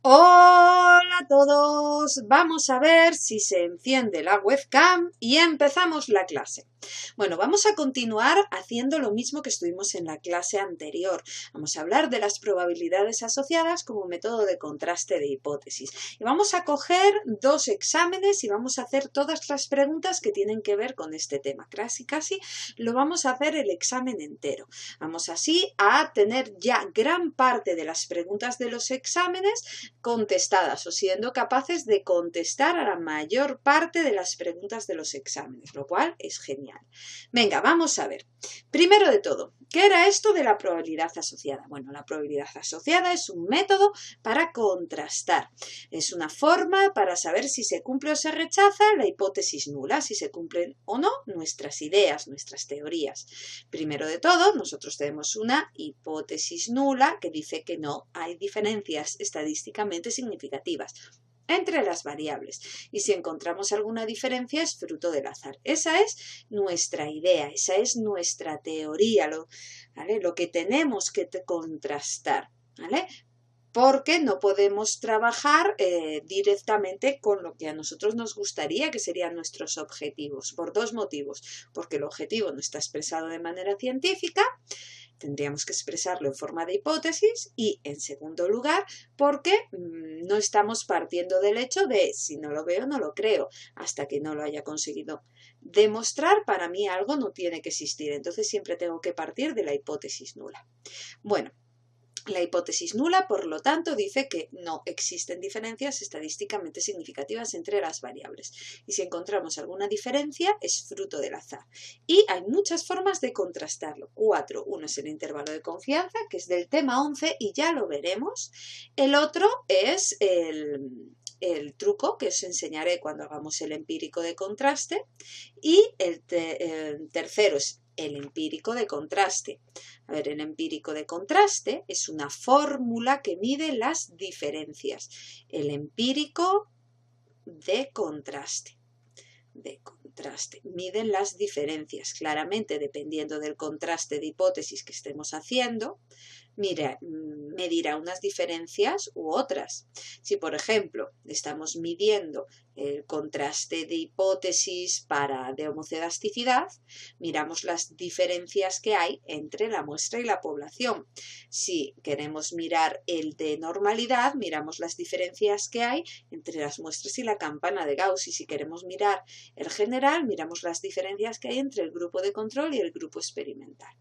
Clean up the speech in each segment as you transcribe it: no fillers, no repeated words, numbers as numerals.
Hola a todos, vamos a ver si se enciende la webcam y empezamos la clase. Bueno, vamos a continuar haciendo lo mismo que estuvimos en la clase anterior. Vamos a hablar de las probabilidades asociadas como método de contraste de hipótesis. Y vamos a coger dos exámenes y vamos a hacer todas las preguntas que tienen que ver con este tema. Casi lo vamos a hacer el examen entero. Vamos así a tener ya gran parte de las preguntas de los exámenes contestadas o siendo capaces de contestar a la mayor parte de las preguntas de los exámenes, lo cual es genial. Venga, vamos a ver. Primero de todo, ¿qué era esto de la probabilidad asociada? Bueno, la probabilidad asociada es un método para contrastar. Es una forma para saber si se cumple o se rechaza la hipótesis nula, si se cumplen o no nuestras ideas, nuestras teorías. Primero de todo, nosotros tenemos una hipótesis nula que dice que no hay diferencias estadísticamente significativas entre las variables, y si encontramos alguna diferencia es fruto del azar. Esa es nuestra idea, esa es nuestra teoría, lo que tenemos que contrastar, ¿vale? Porque no podemos trabajar directamente con lo que a nosotros nos gustaría que serían nuestros objetivos, por dos motivos. Porque el objetivo no está expresado de manera científica, tendríamos que expresarlo en forma de hipótesis, y en segundo lugar porque no estamos partiendo del hecho de si no lo veo no lo creo, hasta que no lo haya conseguido demostrar para mí algo no tiene que existir, entonces siempre tengo que partir de la hipótesis nula. Bueno, la hipótesis nula, por lo tanto, dice que no existen diferencias estadísticamente significativas entre las variables. Y si encontramos alguna diferencia, es fruto del azar. Y hay muchas formas de contrastarlo. 4. Uno es el intervalo de confianza, que es del tema 11, y ya lo veremos. El otro es el truco que os enseñaré cuando hagamos el empírico de contraste. Y el tercero es el empírico de contraste. A ver, el empírico de contraste es una fórmula que mide las diferencias. El empírico de contraste. Miden las diferencias. Claramente, dependiendo del contraste de hipótesis que estemos haciendo, medirá unas diferencias u otras. Si, por ejemplo, estamos midiendo el contraste de hipótesis de homocedasticidad, miramos las diferencias que hay entre la muestra y la población. Si queremos mirar el de normalidad, miramos las diferencias que hay entre las muestras y la campana de Gauss. Y si queremos mirar el general, miramos las diferencias que hay entre el grupo de control y el grupo experimental.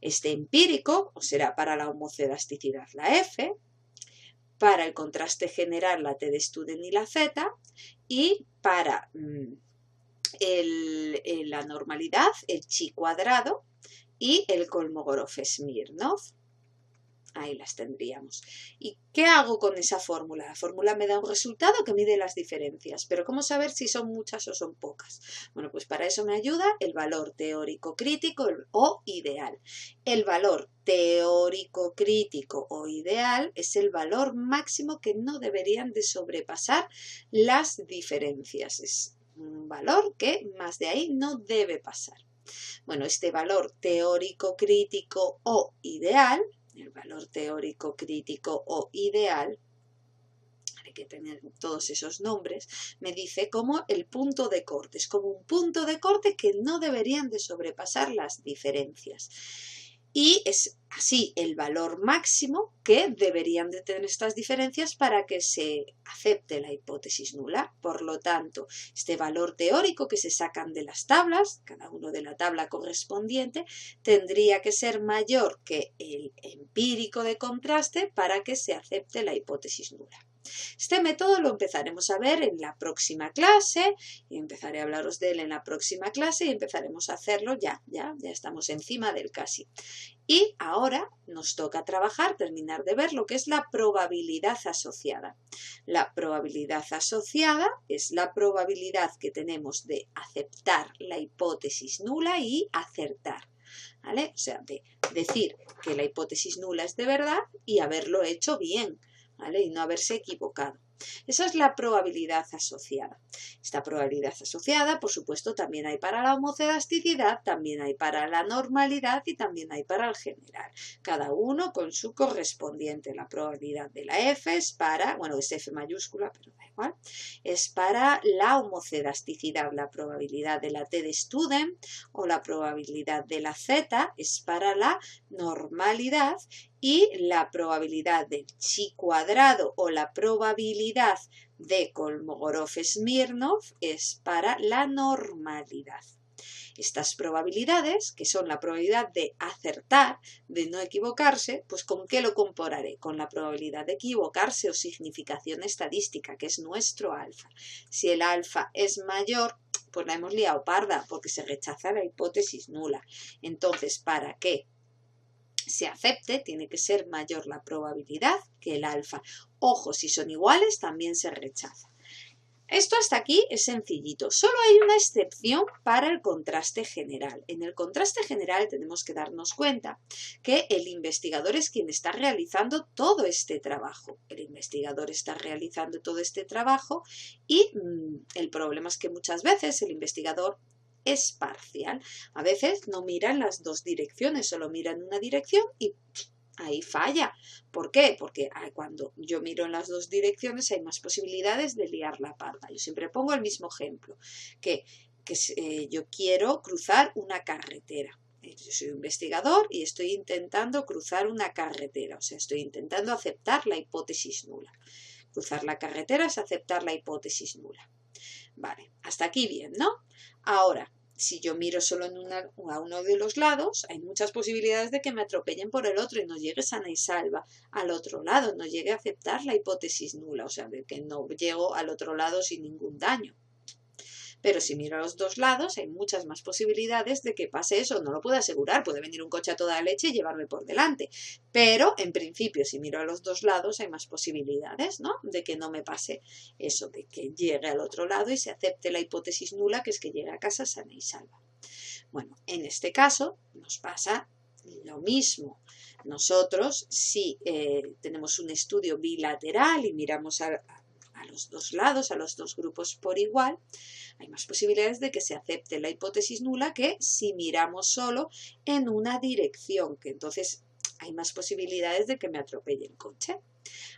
Este empírico os será para la homocedasticidad la F, para el contraste general la T de Student y la Z, y para la normalidad el chi cuadrado y el Kolmogorov-Smirnov. Ahí las tendríamos. ¿Y qué hago con esa fórmula? La fórmula me da un resultado que mide las diferencias, pero ¿cómo saber si son muchas o son pocas? Bueno, pues para eso me ayuda el valor teórico crítico o ideal. El valor teórico crítico o ideal es el valor máximo que no deberían de sobrepasar las diferencias. Es un valor que más de ahí no debe pasar. Bueno, este valor teórico crítico o ideal, el valor teórico crítico o ideal, hay que tener todos esos nombres, me dice como el punto de corte, es como un punto de corte que no deberían de sobrepasar las diferencias. Y es así el valor máximo que deberían de tener estas diferencias para que se acepte la hipótesis nula. Por lo tanto, este valor teórico que se sacan de las tablas, cada uno de la tabla correspondiente, tendría que ser mayor que el empírico de contraste para que se acepte la hipótesis nula. Este método lo empezaremos a ver en la próxima clase, y empezaré a hablaros de él en la próxima clase y empezaremos a hacerlo ya estamos encima del casi. Y ahora nos toca trabajar, terminar de ver lo que es la probabilidad asociada. La probabilidad asociada es la probabilidad que tenemos de aceptar la hipótesis nula y acertar. ¿Vale? O sea, de decir que la hipótesis nula es de verdad y haberlo hecho bien. ¿vale? Y no haberse equivocado. Esa es la probabilidad asociada. Esta probabilidad asociada, por supuesto, también hay para la homocelasticidad, también hay para la normalidad y también hay para el general. Cada uno con su correspondiente. La probabilidad de la F es para, bueno, es F mayúscula, pero da igual, es para la homocelasticidad. La probabilidad de la T de Student o la probabilidad de la Z es para la normalidad. Y la probabilidad del chi cuadrado o la probabilidad de Kolmogorov-Smirnov es para la normalidad. Estas probabilidades, que son la probabilidad de acertar, de no equivocarse, pues ¿con qué lo compararé? Con la probabilidad de equivocarse o significación estadística, que es nuestro alfa. Si el alfa es mayor, pues la hemos liado parda, porque se rechaza la hipótesis nula. Entonces, ¿para qué se acepte? Tiene que ser mayor la probabilidad que el alfa. Ojo, si son iguales también se rechaza. Esto hasta aquí es sencillito. Solo hay una excepción para el contraste general. En el contraste general tenemos que darnos cuenta que el investigador es quien está realizando todo este trabajo. El investigador está realizando todo este trabajo y el problema es que muchas veces el investigador es parcial. A veces no mira en las dos direcciones, solo mira en una dirección y ahí falla. ¿Por qué? Porque cuando yo miro en las dos direcciones hay más posibilidades de liar la parda. Yo siempre pongo el mismo ejemplo, que yo quiero cruzar una carretera. Yo soy investigador y estoy intentando cruzar una carretera, o sea, estoy intentando aceptar la hipótesis nula. Cruzar la carretera es aceptar la hipótesis nula. Vale, hasta aquí bien, ¿no? Ahora, si yo miro solo a uno de los lados, hay muchas posibilidades de que me atropellen por el otro y no llegue sana y salva al otro lado, no llegue a aceptar la hipótesis nula, o sea, de que no llego al otro lado sin ningún daño. Pero si miro a los dos lados, hay muchas más posibilidades de que pase eso. No lo puedo asegurar, puede venir un coche a toda leche y llevarme por delante. Pero, en principio, si miro a los dos lados, hay más posibilidades, ¿no?, de que no me pase eso, de que llegue al otro lado y se acepte la hipótesis nula, que es que llegue a casa sana y salva. Bueno, en este caso nos pasa lo mismo. Nosotros, si tenemos un estudio bilateral y miramos a los dos lados, a los dos grupos por igual, hay más posibilidades de que se acepte la hipótesis nula que si miramos solo en una dirección, que entonces hay más posibilidades de que me atropelle el coche.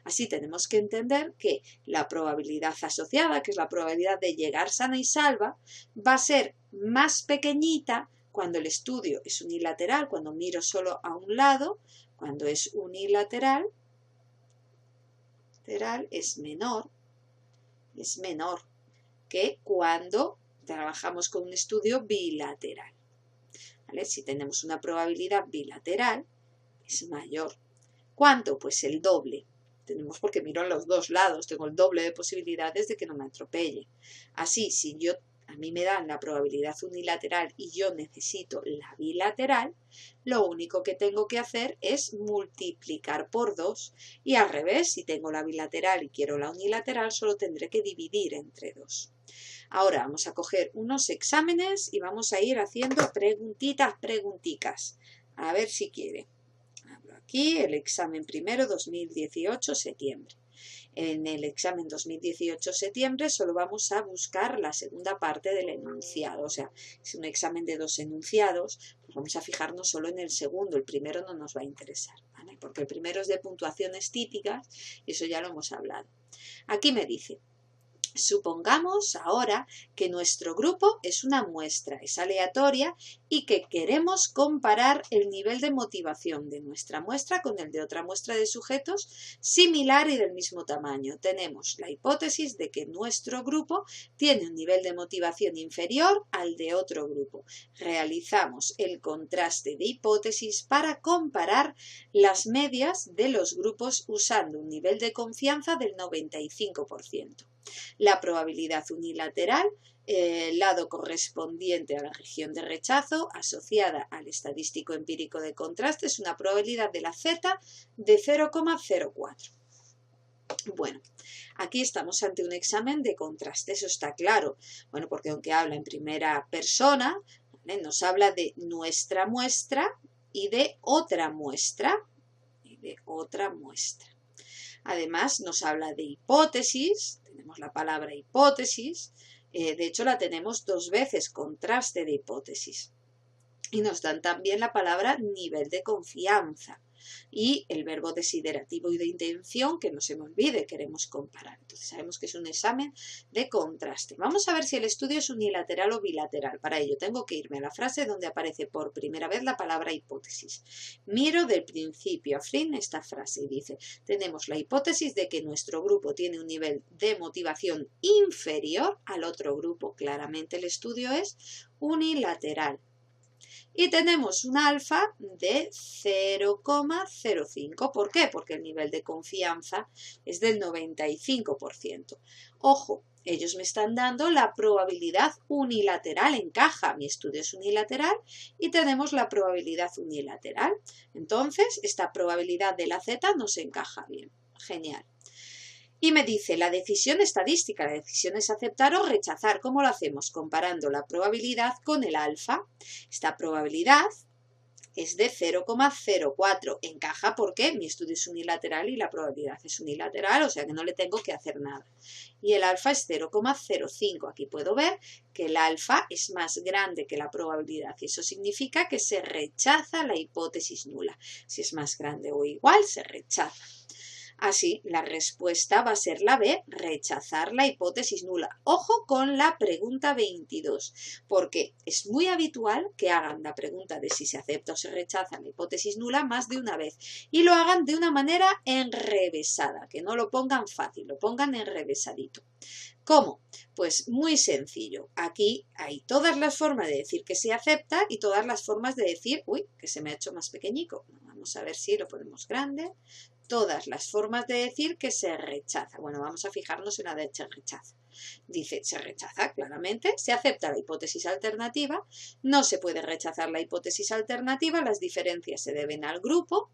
Así tenemos que entender que la probabilidad asociada, que es la probabilidad de llegar sana y salva, va a ser más pequeñita cuando el estudio es unilateral, cuando miro solo a un lado. Cuando es unilateral, es menor que cuando trabajamos con un estudio bilateral. ¿Vale? Si tenemos una probabilidad bilateral, es mayor. ¿Cuánto? Pues el doble. Tenemos, porque miro en los dos lados, tengo el doble de posibilidades de que no me atropelle. Así, si a mí me dan la probabilidad unilateral y yo necesito la bilateral, lo único que tengo que hacer es multiplicar por 2. Y al revés, si tengo la bilateral y quiero la unilateral, solo tendré que dividir entre 2. Ahora vamos a coger unos exámenes y vamos a ir haciendo preguntitas. A ver si quiere. Abro aquí el examen primero 2018 septiembre. En el examen 2018 septiembre solo vamos a buscar la segunda parte del enunciado. O sea, es un examen de 2 enunciados, pues vamos a fijarnos solo en el segundo. El primero no nos va a interesar, ¿vale? Porque el primero es de puntuaciones típicas y eso ya lo hemos hablado. Aquí me dice: supongamos ahora que nuestro grupo es una muestra, es aleatoria y que queremos comparar el nivel de motivación de nuestra muestra con el de otra muestra de sujetos similar y del mismo tamaño. Tenemos la hipótesis de que nuestro grupo tiene un nivel de motivación inferior al de otro grupo. Realizamos el contraste de hipótesis para comparar las medias de los grupos usando un nivel de confianza del 95%. La probabilidad unilateral, el lado correspondiente a la región de rechazo asociada al estadístico empírico de contraste, es una probabilidad de la Z de 0,04. Bueno, aquí estamos ante un examen de contraste, eso está claro. Bueno, porque aunque habla en primera persona, ¿vale?, nos habla de nuestra muestra y de otra muestra. Además nos habla de hipótesis, tenemos la palabra hipótesis, de hecho la tenemos 2 veces, contraste de hipótesis. Y nos dan también la palabra nivel de confianza y el verbo desiderativo y de intención, que no se me olvide, queremos comparar. Entonces sabemos que es un examen de contraste. Vamos a ver si el estudio es unilateral o bilateral. Para ello tengo que irme a la frase donde aparece por primera vez la palabra hipótesis. Miro del principio a fin esta frase y dice, tenemos la hipótesis de que nuestro grupo tiene un nivel de motivación inferior al otro grupo. Claramente el estudio es unilateral. Y tenemos un alfa de 0,05. ¿Por qué? Porque el nivel de confianza es del 95%. Ojo, ellos me están dando la probabilidad unilateral, encaja. Mi estudio es unilateral y tenemos la probabilidad unilateral. Entonces, esta probabilidad de la Z nos encaja bien. Genial. Y me dice la decisión estadística, la decisión es aceptar o rechazar. ¿Cómo lo hacemos? Comparando la probabilidad con el alfa. Esta probabilidad es de 0,04. Encaja porque mi estudio es unilateral y la probabilidad es unilateral, o sea que no le tengo que hacer nada. Y el alfa es 0,05. Aquí puedo ver que el alfa es más grande que la probabilidad y eso significa que se rechaza la hipótesis nula. Si es más grande o igual, se rechaza. Así, la respuesta va a ser la B, rechazar la hipótesis nula. Ojo con la pregunta 22, porque es muy habitual que hagan la pregunta de si se acepta o se rechaza la hipótesis nula más de una vez y lo hagan de una manera enrevesada, que no lo pongan fácil, lo pongan enrevesadito. ¿Cómo? Pues muy sencillo. Aquí hay todas las formas de decir que se acepta y todas las formas de decir, uy, que se me ha hecho más pequeñico. Vamos a ver si lo ponemos grande. Todas las formas de decir que se rechaza. Bueno, vamos a fijarnos en la de se rechaza. Dice, se rechaza claramente, se acepta la hipótesis alternativa, no se puede rechazar la hipótesis alternativa, las diferencias se deben al grupo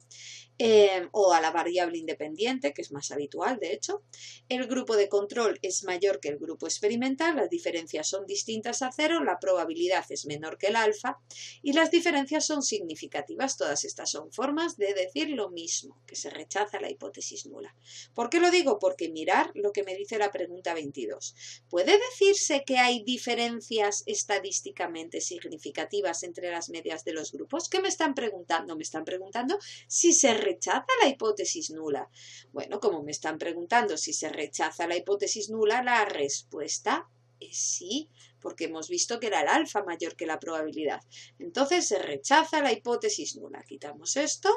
o a la variable independiente, que es más habitual de hecho. El grupo de control es mayor que el grupo experimental, las diferencias son distintas a 0, la probabilidad es menor que el alfa y las diferencias son significativas. Todas estas son formas de decir lo mismo, que se rechaza la hipótesis nula. ¿Por qué lo digo? Porque mirar lo que me dice la pregunta 22. ¿Puede decirse que hay diferencias estadísticamente significativas entre las medias de los grupos? ¿Qué me están preguntando? Me están preguntando si se rechaza la hipótesis nula. Bueno, como me están preguntando si se rechaza la hipótesis nula, la respuesta es sí, porque hemos visto que era el alfa mayor que la probabilidad. Entonces se rechaza la hipótesis nula. Quitamos esto.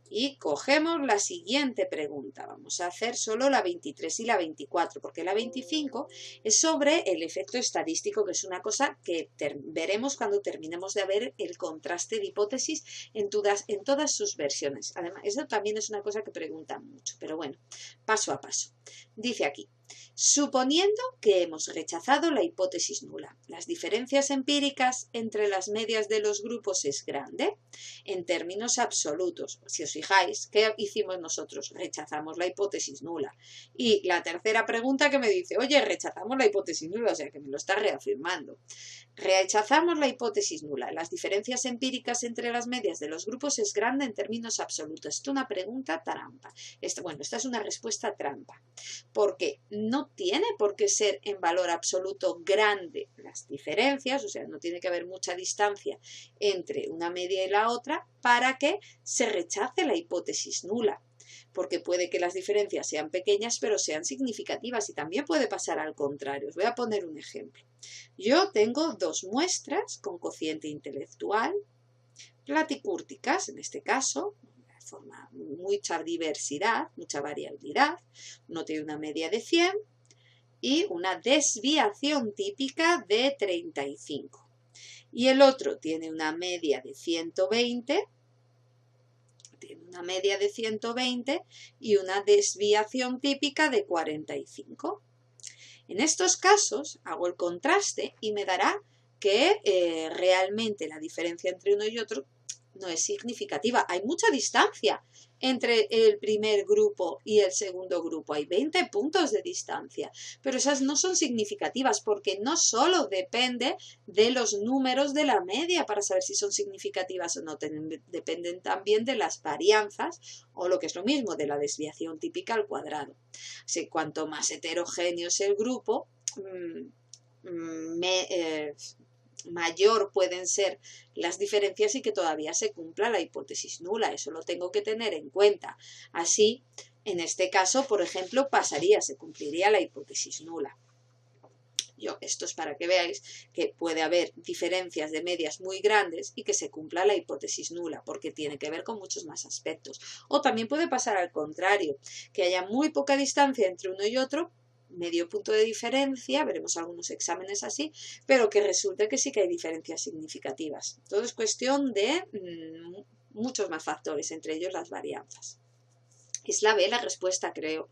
Y cogemos la siguiente pregunta. Vamos a hacer solo la 23 y la 24, porque la 25 es sobre el efecto estadístico, que es una cosa que veremos cuando terminemos de ver el contraste de hipótesis en todas sus versiones. Además, eso también es una cosa que preguntan mucho, pero bueno, paso a paso. Dice aquí, suponiendo que hemos rechazado la hipótesis nula, las diferencias empíricas entre las medias de los grupos es grande en términos absolutos. Si os fijáis, ¿qué hicimos nosotros? Rechazamos la hipótesis nula. Y la tercera pregunta que me dice, oye, rechazamos la hipótesis nula, o sea que me lo está reafirmando. Rechazamos la hipótesis nula. Las diferencias empíricas entre las medias de los grupos es grande en términos absolutos. Esto es una pregunta trampa. Esta es una respuesta trampa. Porque no tiene por qué ser en valor absoluto grande las diferencias, o sea, no tiene que haber mucha distancia entre una media y la otra para que se rechace la hipótesis nula. Porque puede que las diferencias sean pequeñas pero sean significativas y también puede pasar al contrario. Os voy a poner un ejemplo. Yo tengo 2 muestras con cociente intelectual, platicúrticas en este caso, de forma mucha diversidad, mucha variabilidad. Uno tiene una media de 100 y una desviación típica de 35. Y el otro tiene una media de 120. Tiene una media de 120 y una desviación típica de 45. En estos casos hago el contraste y me dará que realmente la diferencia entre uno y otro no es significativa. Hay mucha distancia Entre el primer grupo y el segundo grupo hay 20 puntos de distancia, pero esas no son significativas porque no solo depende de los números de la media para saber si son significativas o no, dependen también de las varianzas o lo que es lo mismo, de la desviación típica al cuadrado. Así, cuanto más heterogéneo es el grupo, mayor pueden ser las diferencias y que todavía se cumpla la hipótesis nula. Eso lo tengo que tener en cuenta. Así, en este caso, por ejemplo, se cumpliría la hipótesis nula. Esto es para que veáis que puede haber diferencias de medias muy grandes y que se cumpla la hipótesis nula, porque tiene que ver con muchos más aspectos. O también puede pasar al contrario, que haya muy poca distancia entre uno y otro, medio punto de diferencia, veremos algunos exámenes así, pero que resulte que sí que hay diferencias significativas. Todo es cuestión de muchos más factores, entre ellos las varianzas. Es la B la respuesta, creo,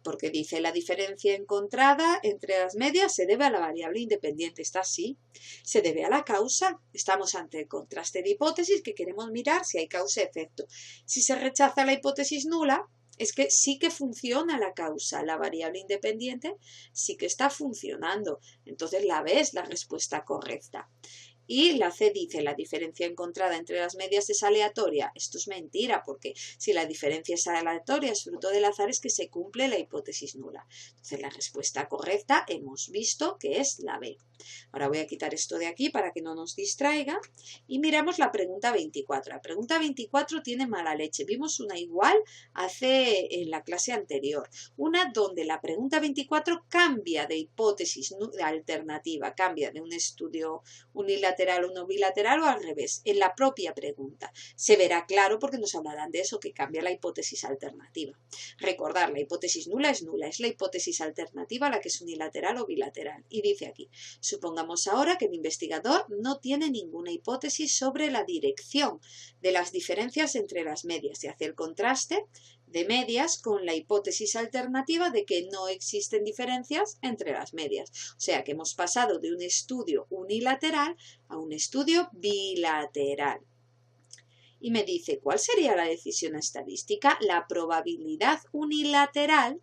porque dice la diferencia encontrada entre las medias se debe a la variable independiente. Está así. Se debe a la causa. Estamos ante el contraste de hipótesis que queremos mirar si hay causa-efecto. Si se rechaza la hipótesis nula, es que sí que funciona la causa. La variable independiente sí que está funcionando. Entonces la B es la respuesta correcta. Y la C dice, la diferencia encontrada entre las medias es aleatoria. Esto es mentira, porque si la diferencia es aleatoria, es fruto del azar, es que se cumple la hipótesis nula. Entonces la respuesta correcta hemos visto que es la B. Ahora voy a quitar esto de aquí para que no nos distraiga y miramos la pregunta 24. La pregunta 24 tiene mala leche. Vimos una igual en la clase anterior. Una donde la pregunta 24 cambia de hipótesis alternativa, cambia de un estudio unilateral o no bilateral o al revés, en la propia pregunta. Se verá claro porque nos hablarán de eso, que cambia la hipótesis alternativa. Recordar, la hipótesis nula, es la hipótesis alternativa la que es unilateral o bilateral. Y dice aquí, supongamos ahora que el investigador no tiene ninguna hipótesis sobre la dirección de las diferencias entre las medias y hace el contraste de medias con la hipótesis alternativa de que no existen diferencias entre las medias. O sea que hemos pasado de un estudio unilateral a un estudio bilateral. Y me dice, ¿cuál sería la decisión estadística? La probabilidad unilateral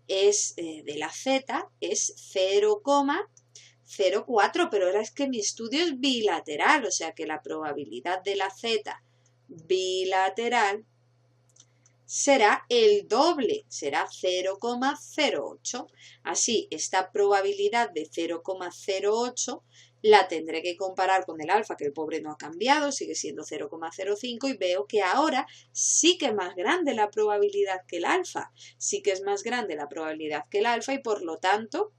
de la Z es 0,04, pero ahora es que mi estudio es bilateral, o sea que la probabilidad de la Z bilateral será el doble, será 0,08. Así, esta probabilidad de 0,08 la tendré que comparar con el alfa, que el pobre no ha cambiado, sigue siendo 0,05 y veo que ahora sí que es más grande la probabilidad que el alfa. Sí que es más grande la probabilidad que el alfa y por lo tanto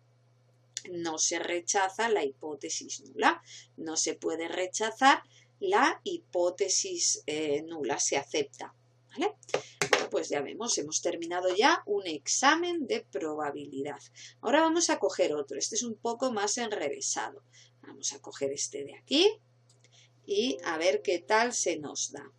no se rechaza la hipótesis nula. No se puede rechazar la hipótesis nula, se acepta. ¿Vale? Bueno, pues ya vemos, hemos terminado ya un examen de probabilidad. Ahora vamos a coger otro, este es un poco más enrevesado. Vamos a coger este de aquí y a ver qué tal se nos da.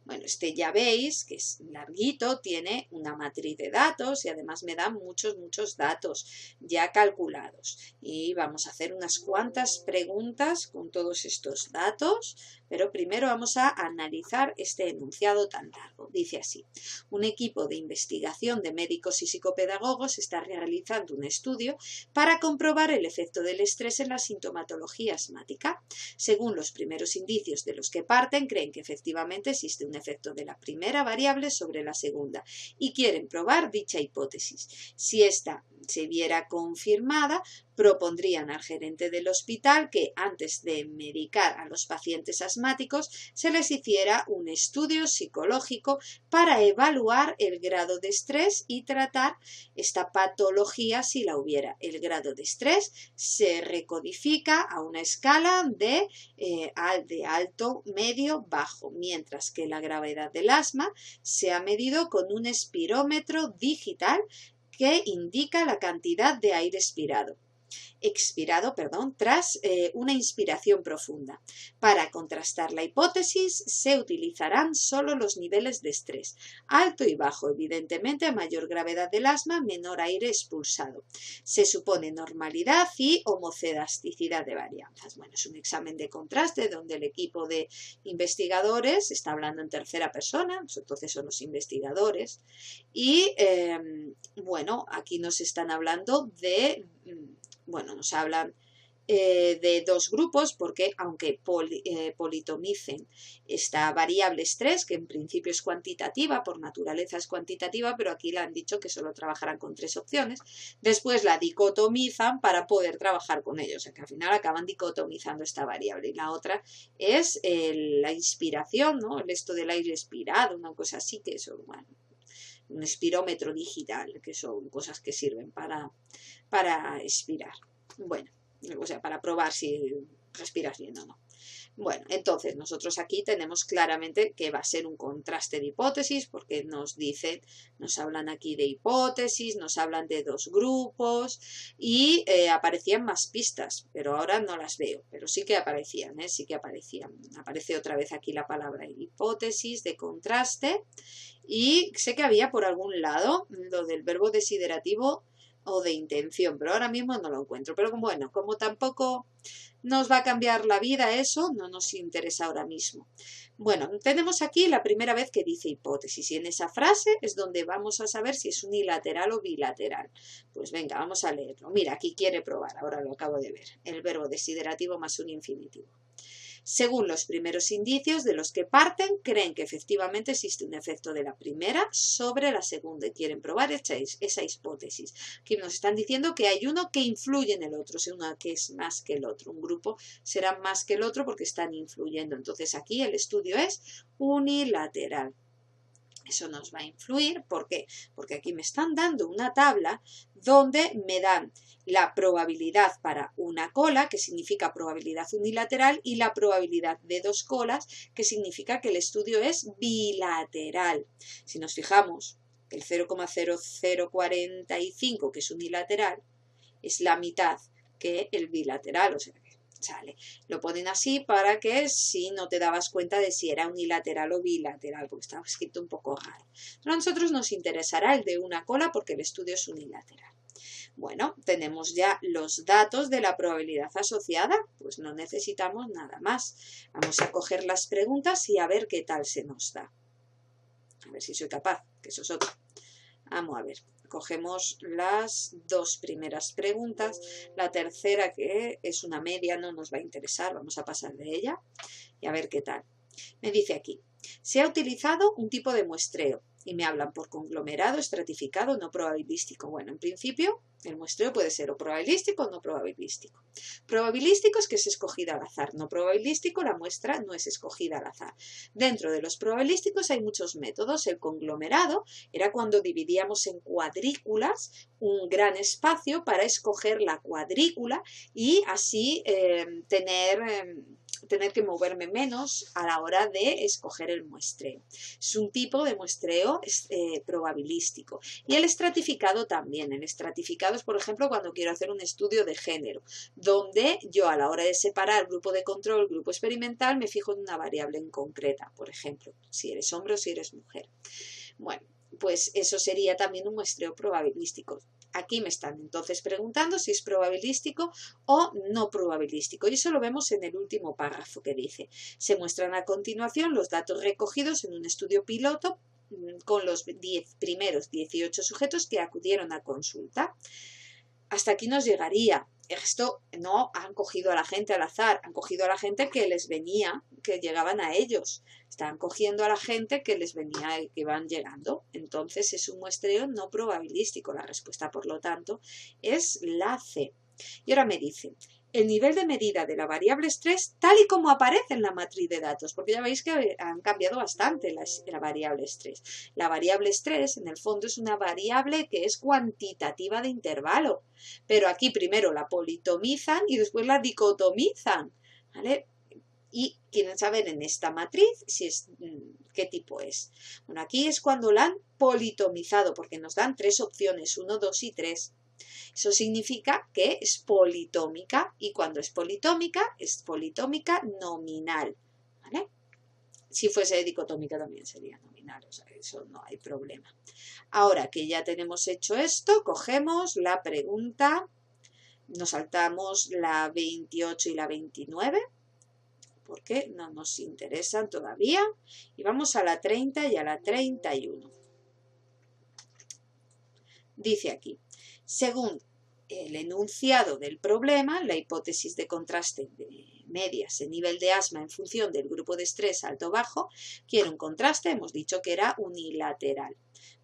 Bueno, este ya veis que es larguito, tiene una matriz de datos y además me da muchos datos ya calculados. Y vamos a hacer unas cuantas preguntas con todos estos datos, pero primero vamos a analizar este enunciado tan largo. Dice así, un equipo de investigación de médicos y psicopedagogos está realizando un estudio para comprobar el efecto del estrés en la sintomatología asmática. Según los primeros indicios de los que parten, creen que efectivamente existe un efecto de la primera variable sobre la segunda y quieren probar dicha hipótesis. Si esta se viera confirmada, propondrían al gerente del hospital que antes de medicar a los pacientes asmáticos se les hiciera un estudio psicológico para evaluar el grado de estrés y tratar esta patología si la hubiera. El grado de estrés se recodifica a una escala de alto, medio, bajo, mientras que la gravedad del asma se ha medido con un espirómetro digital que indica la cantidad de aire expirado. expirado, perdón, tras una inspiración profunda. Para contrastar la hipótesis se utilizarán solo los niveles de estrés, alto y bajo, evidentemente a mayor gravedad del asma, menor aire expulsado. Se supone normalidad y homocedasticidad de varianzas. Bueno, es un examen de contraste donde el equipo de investigadores está hablando en tercera persona, entonces son los investigadores, y bueno, aquí nos están hablando de, bueno, nos hablan de dos grupos porque aunque politomicen esta variable estrés, que en principio es cuantitativa, por naturaleza es cuantitativa, pero aquí le han dicho que solo trabajarán con 3 opciones, después la dicotomizan para poder trabajar con ellos, o sea que al final acaban dicotomizando esta variable. Y la otra es la inspiración, ¿no? Esto del aire expirado, una cosa así, que eso, bueno, un espirómetro digital, que son cosas que sirven para expirar. Bueno, o sea, para probar si respiras bien o no. Bueno, entonces nosotros aquí tenemos claramente que va a ser un contraste de hipótesis porque nos dicen, nos hablan aquí de hipótesis, nos hablan de 2 grupos y aparecían más pistas, pero ahora no las veo, pero sí que aparecían, sí que aparecían. Aparece otra vez aquí la palabra hipótesis de contraste y sé que había por algún lado lo del verbo desiderativo o de intención, pero ahora mismo no lo encuentro. Pero bueno, como tampoco nos va a cambiar la vida eso, no nos interesa ahora mismo. Bueno, tenemos aquí la primera vez que dice hipótesis y en esa frase es donde vamos a saber si es unilateral o bilateral. Pues venga, vamos a leerlo. Mira, aquí quiere probar, ahora lo acabo de ver. El verbo desiderativo más un infinitivo. Según los primeros indicios de los que parten, creen que efectivamente existe un efecto de la primera sobre la segunda y quieren probar esa hipótesis. Aquí nos están diciendo que hay uno que influye en el otro, o sea, uno que es más que el otro. Un grupo será más que el otro porque están influyendo. Entonces aquí el estudio es unilateral. Eso nos va a influir, ¿por qué? Porque aquí me están dando una tabla donde me dan la probabilidad para una cola, que significa probabilidad unilateral, y la probabilidad de 2 colas, que significa que el estudio es bilateral. Si nos fijamos, el 0,0045, que es unilateral, es la mitad que el bilateral, o sea que sale. Lo ponen así para que si no te dabas cuenta de si era unilateral o bilateral, porque estaba escrito un poco raro. Pero a nosotros nos interesará el de una cola porque el estudio es unilateral. Bueno, tenemos ya los datos de la probabilidad asociada, pues no necesitamos nada más. Vamos a coger las preguntas y a ver qué tal se nos da. A ver si soy capaz, que eso es otro. Vamos a ver. Cogemos las 2 primeras preguntas, la tercera que es una media no nos va a interesar, vamos a pasar de ella y a ver qué tal. Me dice aquí, se ha utilizado un tipo de muestreo y me hablan por conglomerado, estratificado, no probabilístico. Bueno, en principio el muestreo puede ser o probabilístico o no probabilístico. Probabilístico es que es escogida al azar, no probabilístico la muestra no es escogida al azar. Dentro de los probabilísticos hay muchos métodos. El conglomerado era cuando dividíamos en cuadrículas un gran espacio para escoger la cuadrícula y así tener que moverme menos a la hora de escoger el muestreo. Es un tipo de muestreo probabilístico. Y el estratificado también. El estratificado es, por ejemplo, cuando quiero hacer un estudio de género, donde yo a la hora de separar grupo de control, grupo experimental, me fijo en una variable en concreta, por ejemplo, si eres hombre o si eres mujer. Bueno, pues eso sería también un muestreo probabilístico. Aquí me están entonces preguntando si es probabilístico o no probabilístico. Y eso lo vemos en el último párrafo que dice. Se muestran a continuación los datos recogidos en un estudio piloto con los primeros 18 sujetos que acudieron a consulta. Hasta aquí nos llegaría. Esto no han cogido a la gente al azar, han cogido a la gente que les venía, que llegaban a ellos. Están cogiendo a la gente que les venía, que van llegando. Entonces es un muestreo no probabilístico. La respuesta, por lo tanto, es la C. Y ahora me dicen, el nivel de medida de la variable estrés tal y como aparece en la matriz de datos, porque ya veis que han cambiado bastante la variable estrés. La variable estrés, en el fondo, es una variable que es cuantitativa de intervalo, pero aquí primero la politomizan y después la dicotomizan, ¿vale? Y quieren saber en esta matriz si es, qué tipo es. Bueno, aquí es cuando la han politomizado, porque nos dan 3 opciones, 1, 2 y 3. Eso significa que es politómica y cuando es politómica nominal, ¿vale? Si fuese dicotómica también sería nominal, o sea, eso no hay problema. Ahora que ya tenemos hecho esto, cogemos la pregunta, nos saltamos la 28 y la 29, porque no nos interesan todavía, y vamos a la 30 y a la 31. Dice aquí, según el enunciado del problema, la hipótesis de contraste de medias en nivel de asma en función del grupo de estrés alto-bajo quiere un contraste, hemos dicho que era unilateral.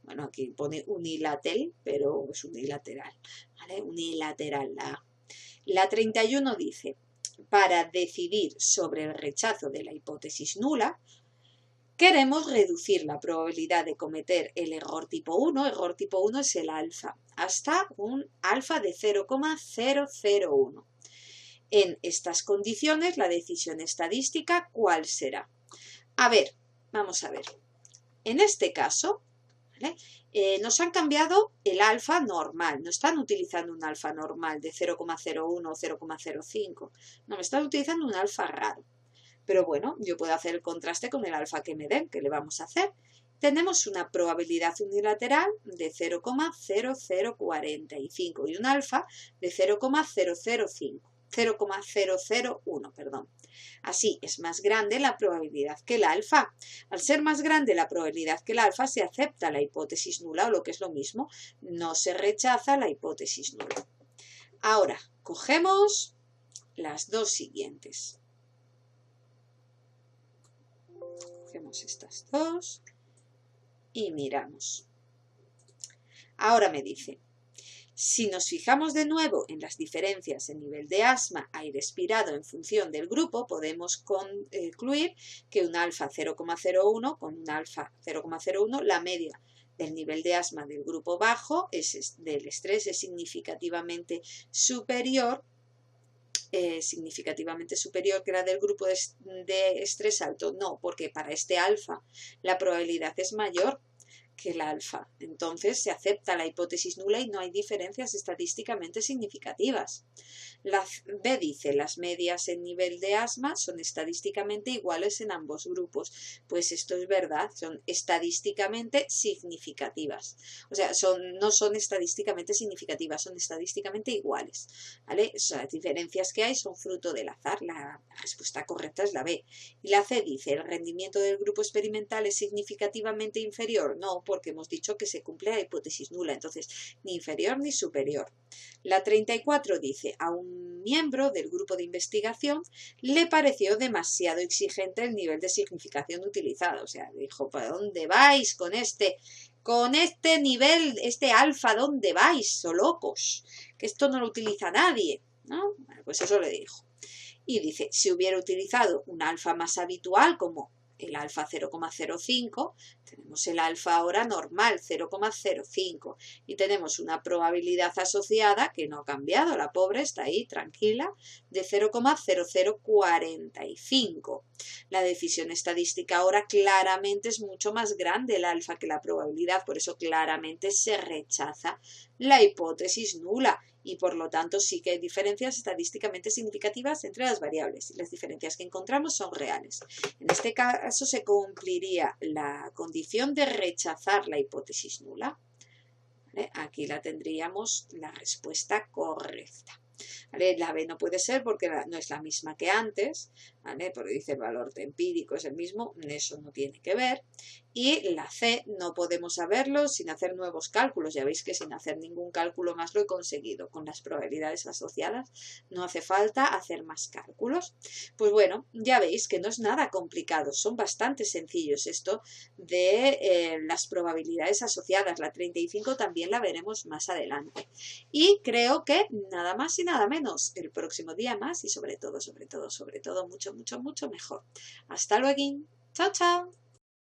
Bueno, aquí pone unilateral, pero es unilateral, ¿vale? Unilateral la A. La 31 dice, para decidir sobre el rechazo de la hipótesis nula, queremos reducir la probabilidad de cometer el error tipo 1, error tipo 1 es el alfa, hasta un alfa de 0,001. En estas condiciones, la decisión estadística, ¿cuál será? A ver, vamos a ver. En este caso, ¿vale? Nos han cambiado el alfa normal, no están utilizando un alfa normal de 0,01 o 0,05, no, me están utilizando un alfa raro. Pero bueno, yo puedo hacer el contraste con el alfa que me den, que le vamos a hacer. Tenemos una probabilidad unilateral de 0,0045 y un alfa de 0,001, perdón. Así es más grande la probabilidad que el alfa. Al ser más grande la probabilidad que el alfa, se acepta la hipótesis nula o lo que es lo mismo, no se rechaza la hipótesis nula. Ahora, cogemos las dos siguientes. Cogemos estas dos y miramos. Ahora me dice, si nos fijamos de nuevo en las diferencias en nivel de asma, aire expirado en función del grupo, podemos concluir que un alfa 0,01 con un alfa 0,01, la media del nivel de asma del grupo bajo del estrés es significativamente superior que la del grupo de estrés alto. No, porque para este alfa la probabilidad es mayor que el alfa. Entonces se acepta la hipótesis nula y no hay diferencias estadísticamente significativas. La B dice, las medias en nivel de asma son estadísticamente iguales en ambos grupos. Pues esto es verdad, son estadísticamente significativas. O sea, no son estadísticamente significativas, son estadísticamente iguales, ¿vale? O sea, las diferencias que hay son fruto del azar. La respuesta correcta es la B. Y la C dice, ¿el rendimiento del grupo experimental es significativamente inferior? No, porque hemos dicho que se cumple la hipótesis nula, entonces ni inferior ni superior. La 34 dice, a un miembro del grupo de investigación le pareció demasiado exigente el nivel de significación utilizado. O sea, dijo, ¿para dónde vais con este nivel, este alfa? ¿Dónde vais? ¡So locos! Que esto no lo utiliza nadie, ¿no? Bueno, pues eso le dijo. Y dice, si hubiera utilizado un alfa más habitual como el alfa 0,05, tenemos el alfa ahora normal 0,05 y tenemos una probabilidad asociada que no ha cambiado, la pobre está ahí tranquila, de 0,0045. La decisión estadística ahora claramente es mucho más grande el alfa que la probabilidad, por eso claramente se rechaza la hipótesis nula y por lo tanto sí que hay diferencias estadísticamente significativas entre las variables y las diferencias que encontramos son reales. En este caso se cumpliría la condición de rechazar la hipótesis nula. ¿Vale? Aquí la tendríamos la respuesta correcta. ¿Vale? La B no puede ser porque no es la misma que antes, ¿vale? Porque dice el valor empírico es el mismo, eso no tiene que ver. Y la C no podemos saberlo sin hacer nuevos cálculos. Ya veis que sin hacer ningún cálculo más lo he conseguido. Con las probabilidades asociadas no hace falta hacer más cálculos. Pues bueno, ya veis que no es nada complicado, son bastante sencillos esto de las probabilidades asociadas. La 35 también la veremos más adelante. Y creo que nada más y nada menos. El próximo día más y sobre todo, mucho mejor. Hasta luego. Chao, chao.